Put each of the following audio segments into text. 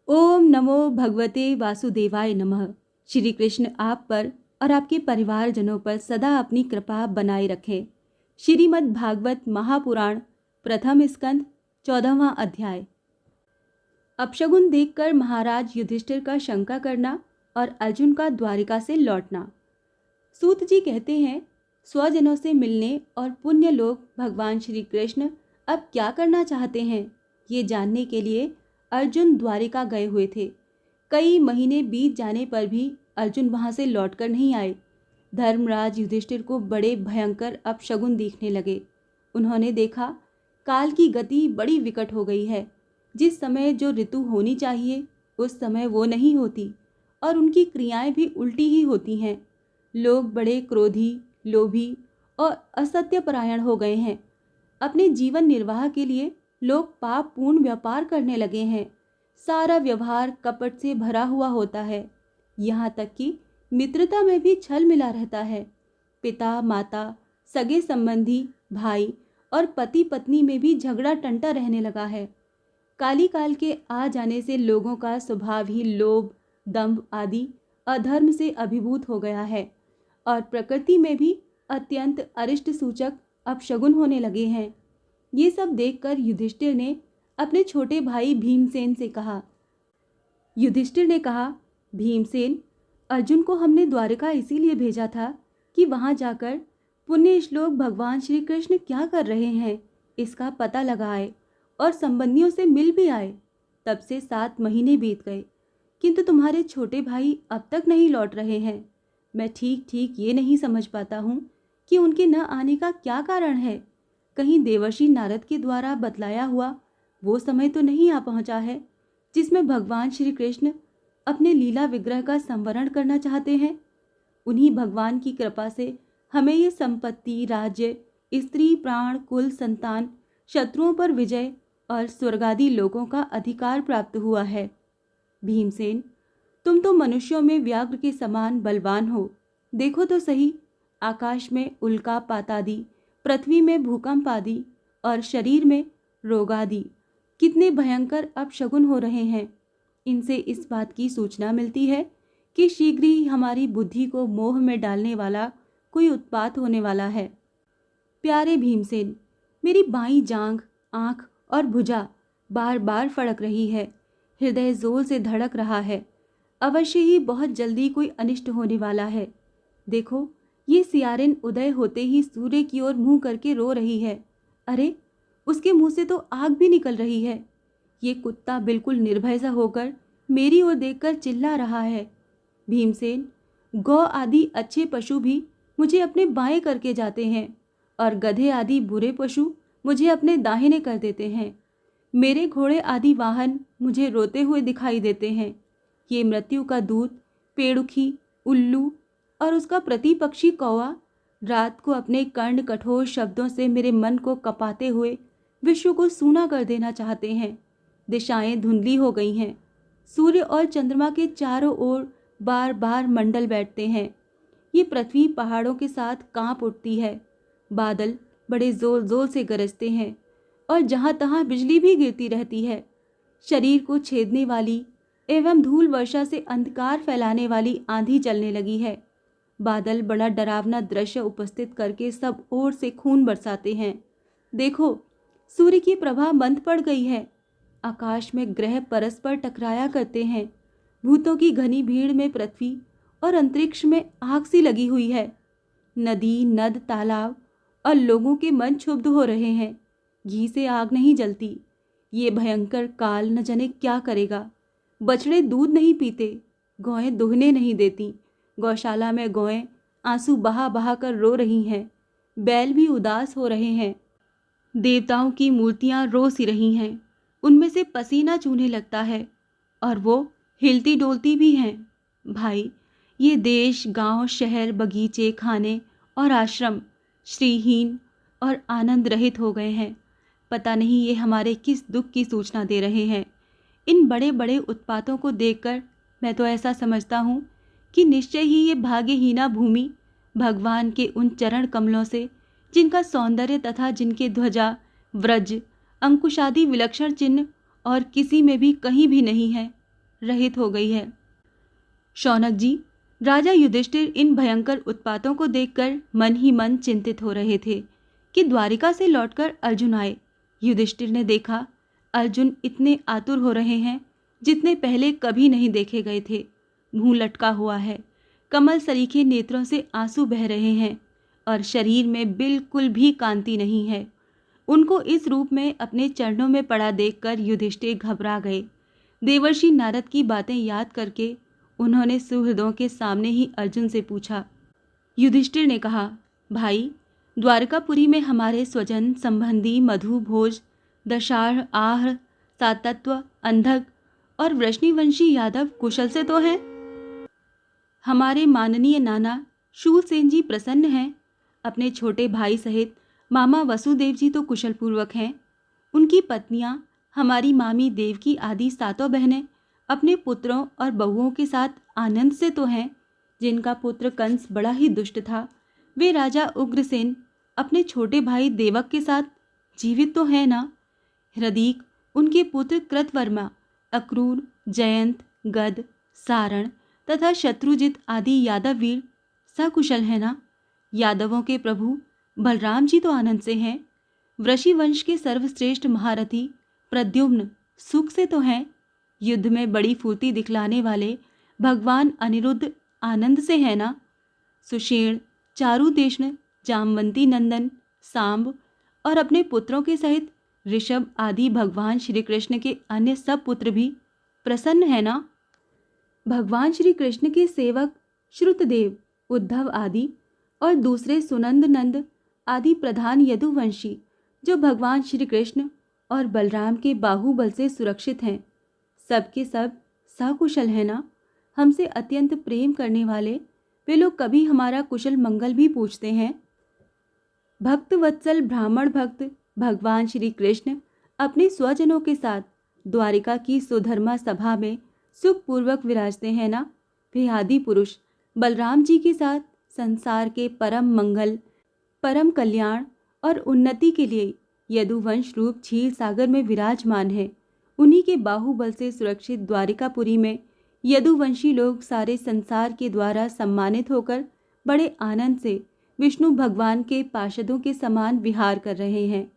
ओम नमो भगवते वासुदेवाय नमः। श्री कृष्ण आप पर और आपके परिवारजनों पर सदा अपनी कृपा बनाए रखें। श्रीमद् भागवत महापुराण प्रथम स्कंद 14वां अध्याय। अपशगुन देखकर महाराज युधिष्ठिर का शंका करना और अर्जुन का द्वारिका से लौटना। सूत जी कहते हैं, स्वजनों से मिलने और पुण्य लोग भगवान श्री कृष्ण अब क्या करना चाहते हैं, ये जानने के लिए अर्जुन द्वारिका गए हुए थे। कई महीने बीत जाने पर भी अर्जुन वहां से लौटकर नहीं आए। धर्मराज युधिष्ठिर को बड़े भयंकर अपशगुन दिखने लगे। उन्होंने देखा काल की गति बड़ी विकट हो गई है। जिस समय जो ऋतु होनी चाहिए उस समय वो नहीं होती और उनकी क्रियाएं भी उल्टी ही होती हैं। लोग बड़े क्रोधी, लोभी और असत्यपरायण हो गए हैं। अपने जीवन निर्वाह के लिए लोग पाप पूर्ण व्यापार करने लगे हैं। सारा व्यवहार कपट से भरा हुआ होता है। यहाँ तक कि मित्रता में भी छल मिला रहता है। पिता माता, सगे संबंधी, भाई और पति पत्नी में भी झगड़ा टंटा रहने लगा है। काली काल के आ जाने से लोगों का स्वभाव ही लोभ, दंभ आदि अधर्म से अभिभूत हो गया है और प्रकृति में भी अत्यंत अरिष्ट सूचक अपशगुन होने लगे हैं। ये सब देखकर युधिष्ठिर ने अपने छोटे भाई भीमसेन से कहा। युधिष्ठिर ने कहा, भीमसेन, अर्जुन को हमने द्वारिका इसीलिए भेजा था कि वहां जाकर पुण्य श्लोक भगवान श्री कृष्ण क्या कर रहे हैं इसका पता लगाए और संबंधियों से मिल भी आए। तब से 7 महीने बीत गए, किंतु तुम्हारे छोटे भाई अब तक नहीं लौट रहे हैं। मैं ठीक ठीक ये नहीं समझ पाता हूँ कि उनके न आने का क्या कारण है। कहीं देवर्षि नारद के द्वारा बतलाया हुआ वो समय तो नहीं आ पहुंचा है जिसमें भगवान श्री कृष्ण अपने लीला विग्रह का संवरण करना चाहते हैं। उन्हीं भगवान की कृपा से हमें ये संपत्ति, राज्य, स्त्री, प्राण, कुल, संतान, शत्रुओं पर विजय और स्वर्गादि लोकों का अधिकार प्राप्त हुआ है। भीमसेन, तुम तो मनुष्यों में व्याघ्र के समान बलवान हो। देखो तो सही, आकाश में उल्कापात आदि, पृथ्वी में भूकंप आदि और शरीर में रोग आदि कितने भयंकर अपशगुन हो रहे हैं। इनसे इस बात की सूचना मिलती है कि शीघ्र ही हमारी बुद्धि को मोह में डालने वाला कोई उत्पात होने वाला है। प्यारे भीमसेन, मेरी बाईं जांघ, आंख और भुजा बार बार फड़क रही है। हृदय जोर से धड़क रहा है। अवश्य ही बहुत जल्दी कोई अनिष्ट होने वाला है। देखो, ये सियारिन उदय होते ही सूर्य की ओर मुंह करके रो रही है। अरे, उसके मुंह से तो आग भी निकल रही है। ये कुत्ता बिल्कुल निर्भय सा होकर मेरी ओर देखकर चिल्ला रहा है। भीमसेन, गौ आदि अच्छे पशु भी मुझे अपने बाएं करके जाते हैं और गधे आदि बुरे पशु मुझे अपने दाहिने कर देते हैं। मेरे घोड़े आदि वाहन मुझे रोते हुए दिखाई देते हैं। ये मृत्यु का दूत पेड़ुखी, उल्लू और उसका प्रतिपक्षी कौवा रात को अपने कर्ण कठोर शब्दों से मेरे मन को कपाते हुए विश्व को सूना कर देना चाहते हैं। दिशाएं धुंधली हो गई हैं। सूर्य और चंद्रमा के चारों ओर बार बार मंडल बैठते हैं। ये पृथ्वी पहाड़ों के साथ कांप उठती है। बादल बड़े जोर जोर से गरजते हैं और जहां तहां बिजली भी गिरती रहती है। शरीर को छेदने वाली एवं धूल वर्षा से अंधकार फैलाने वाली आंधी चलने लगी है। बादल बड़ा डरावना दृश्य उपस्थित करके सब ओर से खून बरसाते हैं। देखो, सूर्य की प्रभा मंद पड़ गई है। आकाश में ग्रह परस्पर टकराया करते हैं। भूतों की घनी भीड़ में पृथ्वी और अंतरिक्ष में आग सी लगी हुई है। नदी, नद, तालाब और लोगों के मन क्षुब्ध हो रहे हैं। घी से आग नहीं जलती। ये भयंकर काल न जाने क्या करेगा। बछड़े दूध नहीं पीते, गौएं दुहने नहीं देती। गौशाला में गौएं आंसू बहा बहा कर रो रही हैं। बैल भी उदास हो रहे हैं। देवताओं की मूर्तियां रो सी रही हैं। उनमें से पसीना चूने लगता है और वो हिलती डोलती भी हैं। भाई, ये देश, गांव, शहर, बगीचे, खाने और आश्रम श्रीहीन और आनंद रहित हो गए हैं। पता नहीं ये हमारे किस दुख की सूचना दे रहे हैं। इन बड़े बड़े उत्पातों को देखकर मैं तो ऐसा समझता हूँ कि निश्चय ही ये भाग्यहीना भूमि भगवान के उन चरण कमलों से, जिनका सौंदर्य तथा जिनके ध्वजा, व्रज, अंकुशादि विलक्षण चिन्ह और किसी में भी कहीं भी नहीं है, रहित हो गई है। शौनक जी, राजा युधिष्ठिर इन भयंकर उत्पातों को देखकर मन ही मन चिंतित हो रहे थे कि द्वारिका से लौटकर अर्जुन आए। युधिष्ठिर ने देखा अर्जुन इतने आतुर हो रहे हैं जितने पहले कभी नहीं देखे गए थे। मुंह लटका हुआ है, कमल सरीखे नेत्रों से आंसू बह रहे हैं और शरीर में बिल्कुल भी कांति नहीं है। उनको इस रूप में अपने चरणों में पड़ा देखकर युधिष्ठिर घबरा गए। देवर्षि नारद की बातें याद करके उन्होंने सुहृदों के सामने ही अर्जुन से पूछा। युधिष्ठिर ने कहा, भाई, द्वारकापुरी में हमारे स्वजन संबंधी मधु, भोज, दशाढ़, आह, सातत्व, अंधक और वृष्णिवंशी यादव कुशल से तो हैं। हमारे माननीय नाना शूरसेन जी प्रसन्न हैं। अपने छोटे भाई सहित मामा वसुदेव जी तो कुशल पूर्वक हैं। उनकी पत्नियां, हमारी मामी देवकी आदि सातों बहनें अपने पुत्रों और बहुओं के साथ आनंद से तो हैं। जिनका पुत्र कंस बड़ा ही दुष्ट था, वे राजा उग्रसेन अपने छोटे भाई देवक के साथ जीवित तो हैं ना। हृदीक, उनके पुत्र कृतवर्मा, अक्रूर, जयंत, गद, सारण तथा शत्रुजित आदि यादव वीर सकुशल है ना। यादवों के प्रभु बलराम जी तो आनंद से हैं। वृषि वंश के सर्वश्रेष्ठ महारथी प्रद्युम्न सुख से तो हैं। युद्ध में बड़ी फुर्ती दिखलाने वाले भगवान अनिरुद्ध आनंद से है ना। सुषेण, चारुदेष्ण, जामवंती नंदन, सांब और अपने पुत्रों के सहित ऋषभ आदि भगवान श्री कृष्ण के अन्य सब पुत्र भी प्रसन्न है ना। भगवान श्री कृष्ण के सेवक श्रुतदेव, उद्धव आदि और दूसरे सुनंद नंद आदि प्रधान यदुवंशी जो भगवान श्री कृष्ण और बलराम के बाहुबल से सुरक्षित हैं, सबके सब सकुशल है ना। हमसे अत्यंत प्रेम करने वाले वे लोग कभी हमारा कुशल मंगल भी पूछते हैं। भक्त वत्सल ब्राह्मण भक्त भगवान श्री कृष्ण अपने स्वजनों के साथ द्वारिका की सुधर्मा सभा में सुखपूर्वक विराजते हैं ना। वे आदि पुरुष बलराम जी के साथ संसार के परम मंगल, परम कल्याण और उन्नति के लिए यदुवंश रूप क्षीर सागर में विराजमान है। उन्हीं के बाहुबल से सुरक्षित द्वारिकापुरी में यदुवंशी लोग सारे संसार के द्वारा सम्मानित होकर बड़े आनंद से विष्णु भगवान के पार्षदों के समान विहार कर रहे हैं।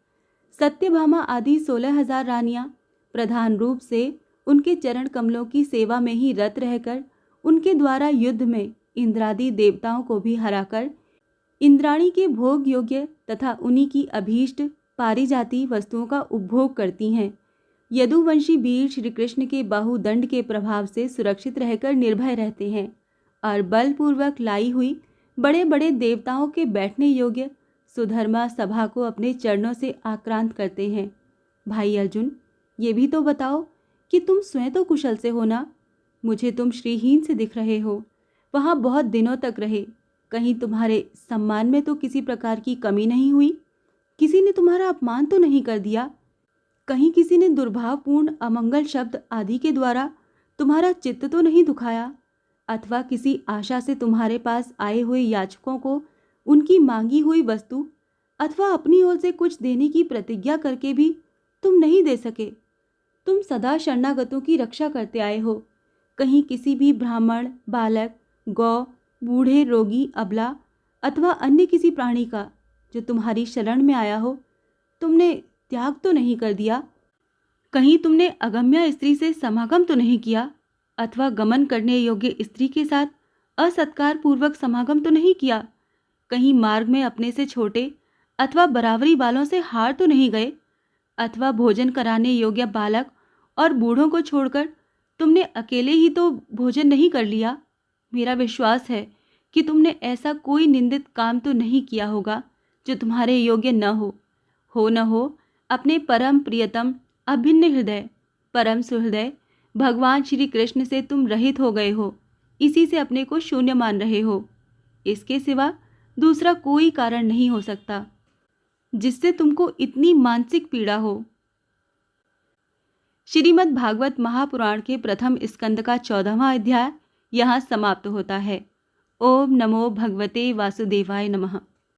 सत्यभामा आदि 16,000 रानियां प्रधान रूप से उनके चरण कमलों की सेवा में ही रत रहकर उनके द्वारा युद्ध में इंद्रादि देवताओं को भी हराकर इंद्राणी के भोग योग्य तथा उन्हीं की अभीष्ट पारिजाति वस्तुओं का उपभोग करती हैं। यदुवंशी वीर श्री कृष्ण के बाहुदंड के प्रभाव से सुरक्षित रहकर निर्भय रहते हैं और बलपूर्वक लाई हुई बड़े बड़े देवताओं के बैठने योग्य सुधर्मा सभा को अपने चरणों से आक्रांत करते हैं। भाई अर्जुन, ये भी तो बताओ कि तुम स्वयं तो कुशल से हो ना। मुझे तुम श्रीहीन से दिख रहे हो। वहाँ बहुत दिनों तक रहे, कहीं तुम्हारे सम्मान में तो किसी प्रकार की कमी नहीं हुई? किसी ने तुम्हारा अपमान तो नहीं कर दिया? कहीं किसी ने दुर्भावपूर्ण अमंगल शब्द आदि के द्वारा तुम्हारा चित्त तो नहीं दुखाया? अथवा किसी आशा से तुम्हारे पास आए हुए याचकों को उनकी मांगी हुई वस्तु अथवा अपनी ओर से कुछ देने की प्रतिज्ञा करके भी तुम नहीं दे सके? तुम सदा शरणागतों की रक्षा करते आए हो। कहीं किसी भी ब्राह्मण, बालक, गौ, बूढ़े, रोगी, अबला अथवा अन्य किसी प्राणी का जो तुम्हारी शरण में आया हो तुमने त्याग तो नहीं कर दिया? कहीं तुमने अगम्या स्त्री से समागम तो नहीं किया अथवा गमन करने योग्य स्त्री के साथ असत्कार पूर्वक समागम तो नहीं किया? कहीं मार्ग में अपने से छोटे अथवा बराबरी वालों से हार तो नहीं गए? अथवा भोजन कराने योग्य बालक और बूढ़ों को छोड़कर तुमने अकेले ही तो भोजन नहीं कर लिया? मेरा विश्वास है कि तुमने ऐसा कोई निंदित काम तो नहीं किया होगा जो तुम्हारे योग्य न हो न हो अपने परम प्रियतम अभिन्न हृदय परम सुहृदय भगवान श्री कृष्ण से तुम रहित हो गए हो। इसी से अपने को शून्य मान रहे हो। इसके सिवा दूसरा कोई कारण नहीं हो सकता जिससे तुमको इतनी मानसिक पीड़ा हो। श्रीमद् भागवत महापुराण के प्रथम स्कंद का 14वां अध्याय यहाँ समाप्त होता है। ओम नमो भगवते वासुदेवाय नमः।